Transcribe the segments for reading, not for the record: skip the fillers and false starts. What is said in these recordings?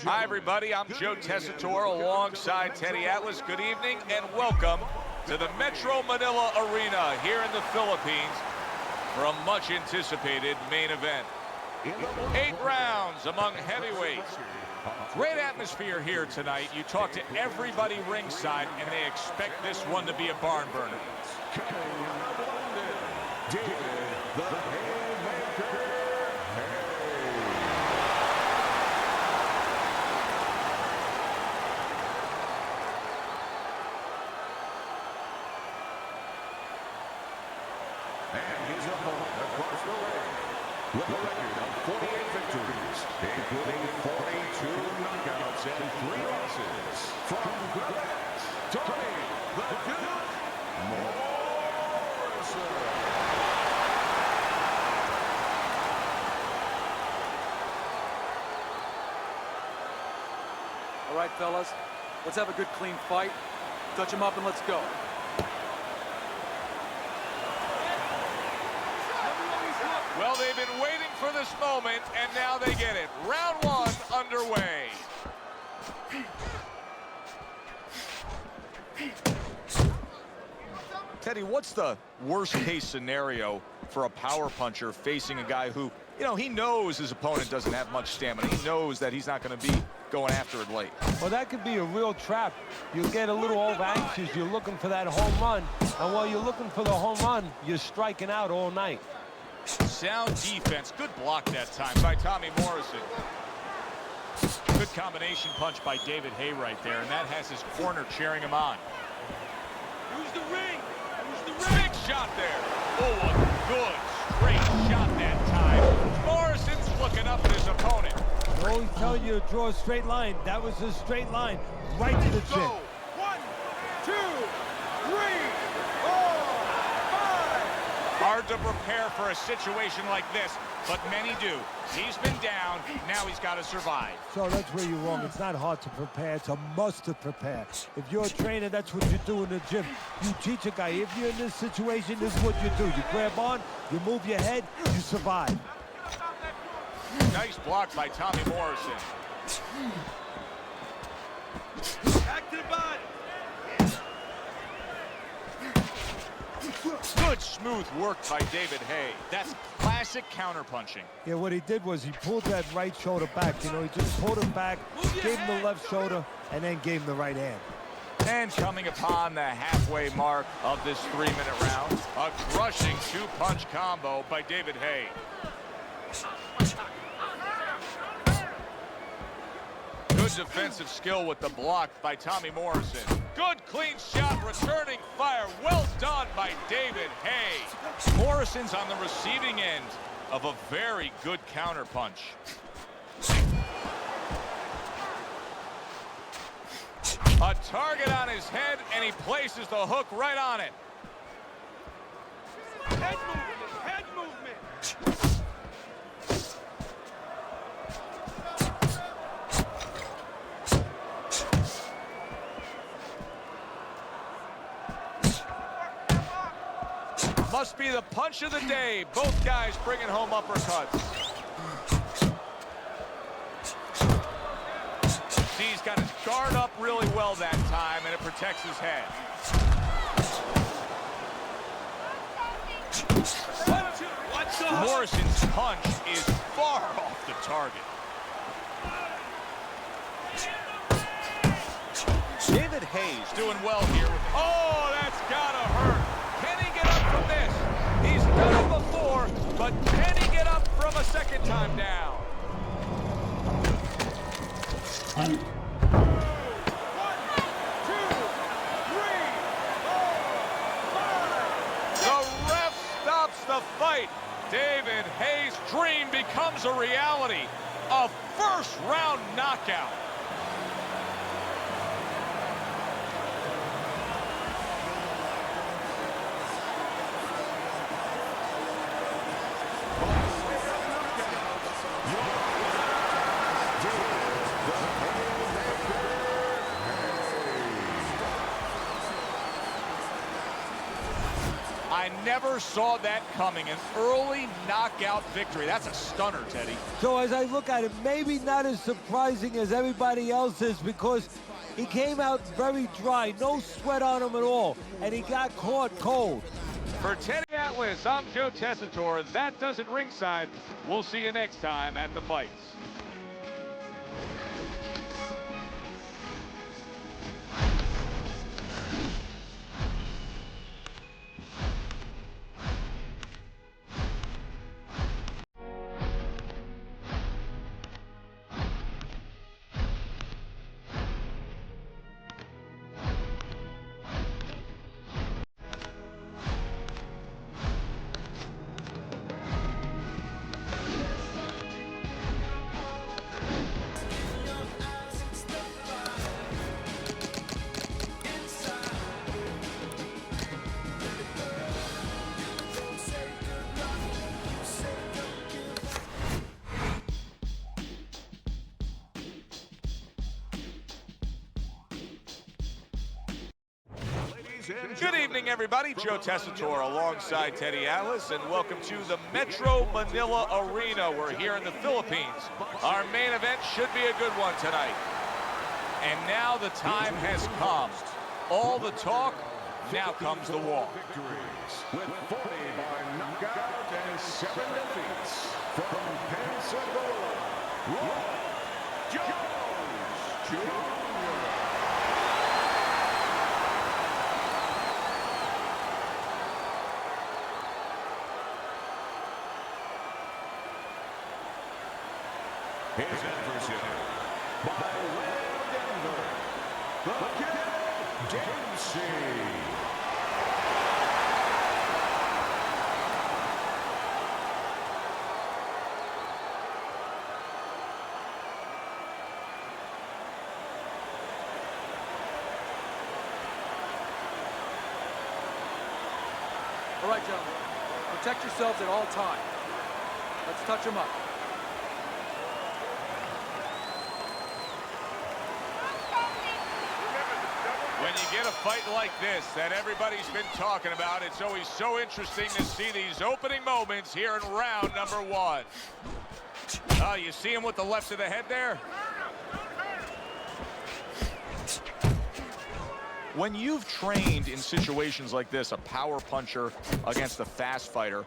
Hi, everybody. I'm Joe Tessitore alongside Teddy Atlas. Good evening and welcome to the Metro Manila Arena here in the Philippines for a much-anticipated main event. 8 rounds among heavyweights. Great atmosphere here tonight. You talk to everybody ringside, and they expect this one to be a barn burner. With a record of 48 victories, including 42 knockouts and 3 losses, from Quebec, Tony the Duke Morrison. All right, fellas, let's have a good, clean fight. Touch him up and let's go. Well, they've been waiting for this moment, and now they get it. Round 1 underway. Teddy, what's the worst-case scenario for a power puncher facing a guy who, you know, he knows his opponent doesn't have much stamina. He knows that he's not going to be going after it late. Well, that could be a real trap. You get a little over-anxious. You're looking for that home run, and while you're looking for the home run, you're striking out all night. Sound defense. Good block that time by Tommy Morrison. Good combination punch by David Hay right there, and that has his corner cheering him on. Use the ring! Use the ring! Big shot there. Oh, a good straight shot that time. Morrison's looking up at his opponent. I always tell you to draw a straight line. That was a straight line right to the chin. 1, 2, 3, 4, 5. Hard to prepare for a situation like this, but many do. He's been down, now he's got to survive. So that's where you're wrong. It's not hard to prepare. It's a must to prepare. If you're a trainer, that's what you do in the gym. You teach a guy, if you're in this situation, this is what you do. You grab on, you move your head, you survive. Nice block by Tommy Morrison. Back to the body. Good smooth work by David Hay. That's classic counterpunching. Yeah, what he did was he pulled that right shoulder back. You know, he just pulled it back, gave him the left shoulder, and then gave him the right hand. And coming upon the halfway mark of this 3-minute round, a crushing 2-punch combo by David Hay. Good defensive skill with the block by Tommy Morrison. Good clean shot, returning fire. Well done by David Hay. Morrison's on the receiving end of a very good counterpunch. A target on his head, and he places the hook right on it. Head movement, head movement. Must be the punch of the day. Both guys bringing home uppercuts. See, he's got his guard up really well that time, and it protects his head. Morrison's punch is far off the target. David Hayes doing well here. Oh, that's gotta hurt. Can he get up from this? He's done it before, but can he get up from a second time down? 1, 2, 3, 4, 5. The ref stops the fight. David Hayes' dream becomes a reality. A first-round knockout. I never saw that coming. An early knockout victory. That's a stunner, Teddy. So as I look at it, maybe not as surprising as everybody else is, because he came out very dry, no sweat on him at all, and he got caught cold. For Teddy Atlas, I'm Joe Tessitore. That does it ringside. We'll see you next time at the fights. Good evening, everybody. Joe Tessitore alongside Teddy Atlas, and welcome to the Metro Manila Arena. We're here in the Philippines. Our main event should be a good one tonight. And now the time has come. All the talk, now comes the walk. With 40 by knockout and 7 defeats from Pensacola, Roy Jones Jr. His adversary, by way of Denver, the Kid Dempsey. All right, gentlemen. Protect yourselves at all times. Let's touch them up. When you get a fight like this that everybody's been talking about, it's always so interesting to see these opening moments here in round number 1. Oh, you see him with the left to the head there? When you've trained in situations like this, a power puncher against a fast fighter,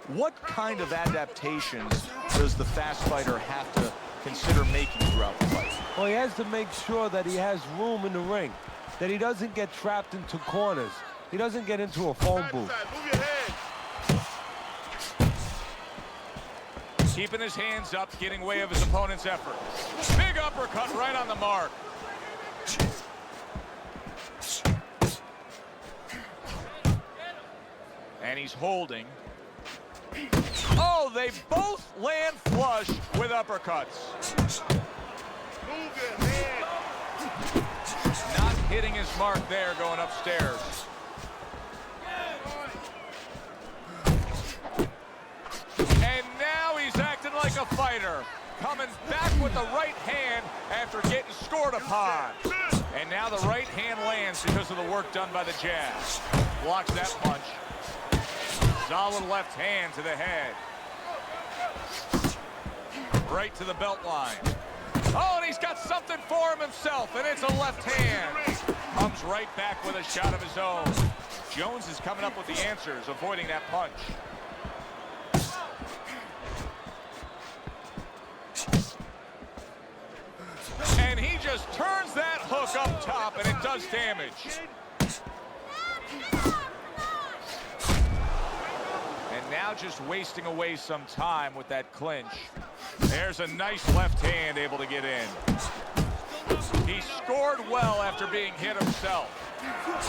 what kind of adaptations does the fast fighter have to consider making throughout the fight? Well, he has to make sure that he has room in the ring, that he doesn't get trapped into corners. He doesn't get into a phone booth. Keeping his hands up, getting way of his opponent's effort. Big uppercut right on the mark. And he's holding. Oh, they both land flush with uppercuts. Move your head. Not hitting his mark there, going upstairs. And now he's acting like a fighter, coming back with the right hand after getting scored upon. And now the right hand lands because of the work done by the jab. Blocks that punch. Solid left hand to the head. Right to the belt line. Oh, and he's got something for him himself, and it's a left hand. Comes right back with a shot of his own. Jones is coming up with the answers, avoiding that punch. And he just turns that hook up top, and it does damage. And now just wasting away some time with that clinch. There's a nice left hand able to get in. He scored well after being hit himself.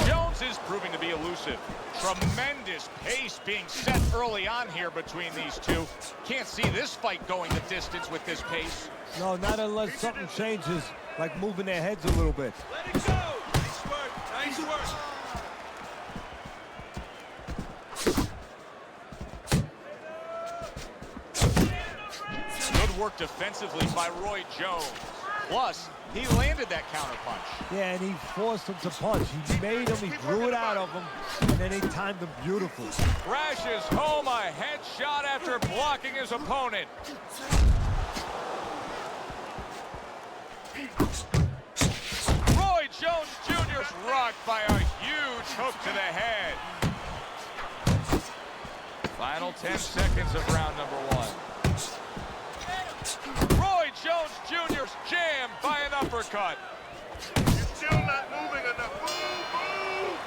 Jones is proving to be elusive. Tremendous pace being set early on here between these two. Can't see this fight going the distance with this pace. No, not unless something changes, like moving their heads a little bit. Let it go! Nice work, nice work. Good work defensively by Roy Jones. Plus, he landed that counter punch. Yeah, and he forced him to punch. He made him, he drew it out of him, and then he timed him beautifully. Crashes home a headshot after blocking his opponent. Roy Jones Jr. is rocked by a huge hook to the head. Final 10 seconds of round number 1. Roy Jones Jr.'s jammed by an uppercut. You're still not moving enough. Move, move.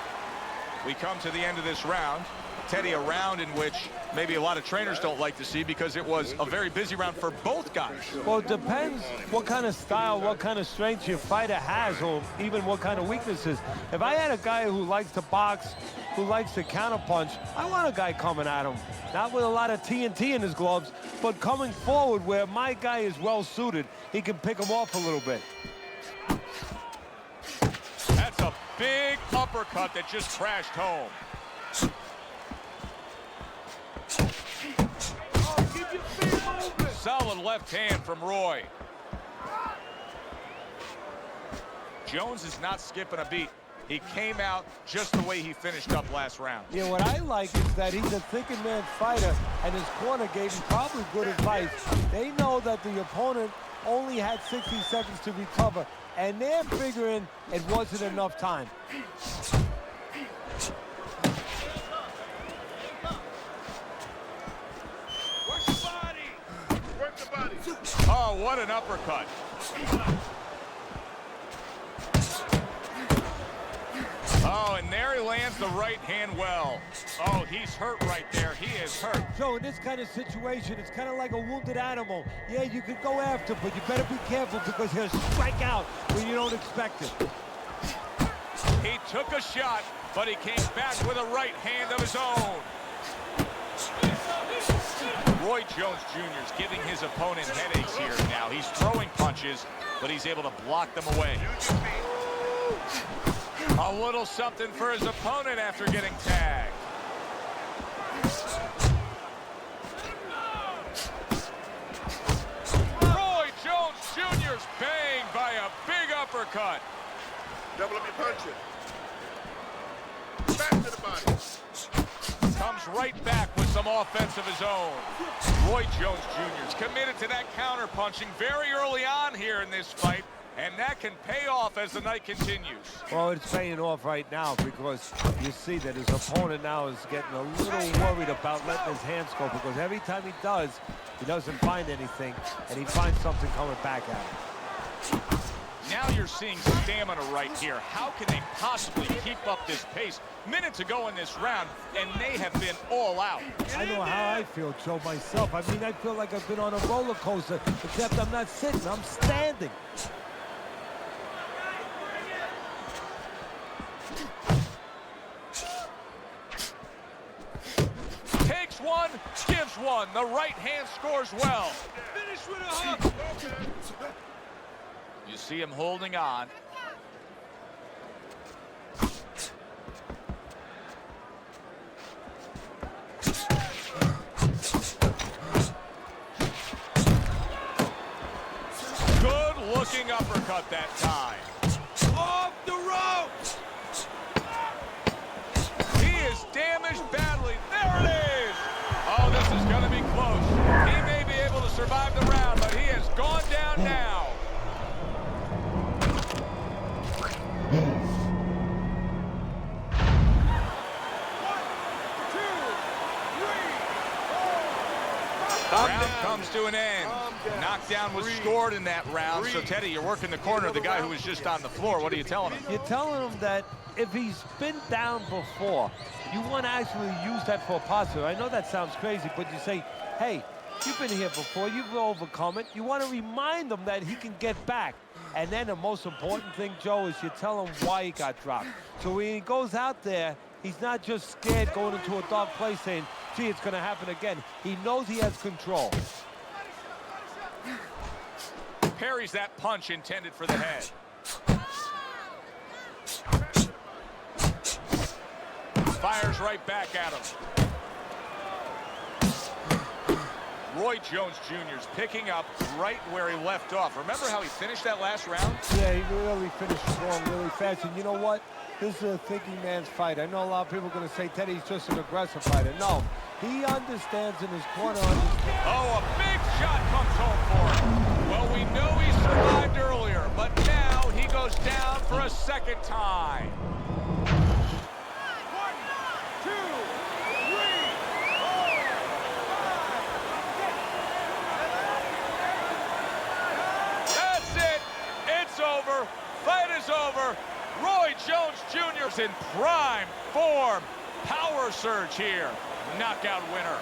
We come to the end of this round. Teddy, a round in which maybe a lot of trainers don't like to see because it was a very busy round for both guys. Well, it depends what kind of style, what kind of strength your fighter has, or even what kind of weaknesses. If I had a guy who likes to box, who likes to counterpunch, I want a guy coming at him. Not with a lot of TNT in his gloves, but coming forward where my guy is well-suited. He can pick him off a little bit. That's a big uppercut that just crashed home. Solid left hand from Roy. Jones is not skipping a beat. He came out just the way he finished up last round. Yeah, what I like is that he's a thinking man fighter, and his corner gave him probably good advice. They know that the opponent only had 60 seconds to recover, and they're figuring it wasn't enough time. Oh, what an uppercut. Oh, and there he lands the right hand well. Oh, he's hurt right there. He is hurt. So in this kind of situation, it's kind of like a wounded animal. Yeah, you could go after, but you better be careful because he'll strike out when you don't expect it. He took a shot, but he came back with a right hand of his own. Roy Jones Jr. is giving his opponent headaches here now. He's throwing punches, but he's able to block them away. A little something for his opponent after getting tagged. Roy Jones Jr.'s banged by a big uppercut. Double up your punching. Back to the body. Comes right back with some offense of his own. Roy Jones Jr. is committed to that counter punching very early on here in this fight, and that can pay off as the night continues. Well, it's paying off right now because you see that his opponent now is getting a little worried about letting his hands go, because every time he does, he doesn't find anything, and he finds something coming back at him. Now you're seeing stamina right here. How can they possibly keep up this pace? Minutes ago in this round, and they have been all out. I know how I feel, Joe, myself. I mean, I feel like I've been on a roller coaster, except I'm not sitting, I'm standing. Takes one, gives one. The right hand scores well. Finish with a hook. You see him holding on. Good looking uppercut that time. Off the ropes. He is damaged badly. There it is. Oh, this is going to be close. He may be able to survive the round, but he has gone down now. Round comes to an end. Knockdown was scored in that round. So, Teddy, you're working the corner of the guy who was just on the floor. What are you telling him? You're telling him that if he's been down before, you want to actually use that for a positive. I know that sounds crazy, but you say, hey, you've been here before, you've overcome it. You want to remind him that he can get back. And then the most important thing, Joe, is you tell him why he got dropped. So when he goes out there, he's not just scared going into a dark place saying, gee, it's going to happen again. He knows he has control. Parries that punch intended for the head. Fires right back at him. Roy Jones Jr. is picking up right where he left off. Remember how he finished that last round? Yeah, he really finished strong, really fast. And you know what? This is a thinking man's fight. I know a lot of people are going to say Teddy's just an aggressive fighter. No, he understands in his corner. Oh, a big shot comes home for him. Well, we know he survived earlier, but now he goes down for a second time. 1, 2, 3, 4, 5, 6. That's it. It's over. Fight is over. Roy Jones Jr. is in prime form. Power surge here. Knockout winner.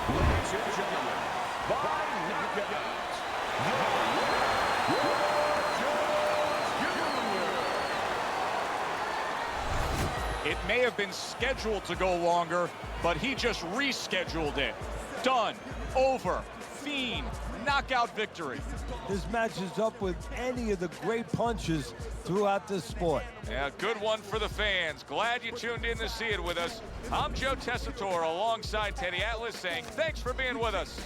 Ladies and gentlemen, by knockout, It may have been scheduled to go longer, but he just rescheduled it. Done. Over. Fiend. Knockout victory. This matches up with any of the great punches throughout this sport. Yeah, good one for the fans. Glad you tuned in to see it with us. I'm Joe Tessitore alongside Teddy Atlas saying thanks for being with us.